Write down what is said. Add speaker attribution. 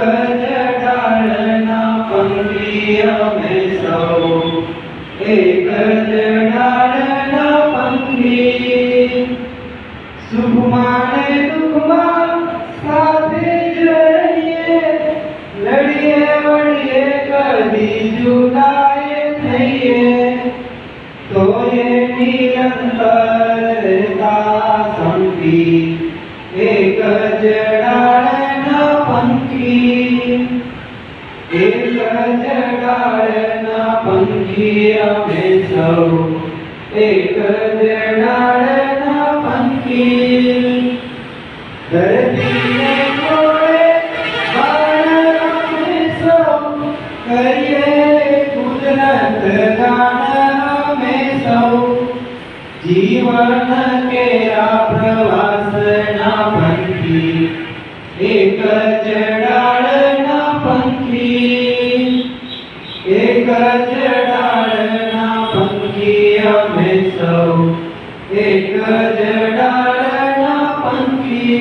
Speaker 1: ડાળના પંખી અમે સૌ, એક જ ડાળના પંખી. સુખમાં ને દુઃખમાં સાથે જ રહીએ, લડીએ વળીએ કદી જુદાએ થઈએ, તોય નિરંતરતા સંપી, એક જ ડાળના પંખી. એક જ ડાળના પંખી અમે સૌ, એક જ ડાળના પંખી. ધરતીને કોળે બાળ અમે સૌ, કરીએ કુદરત ગાન અમે સૌ. જીવન કેરા પ્રવાસના પંખી, એક જ ડાળના પંખી. એક જ ડાળના પંખી અમે સૌ, એક જ ડાળના પંખી.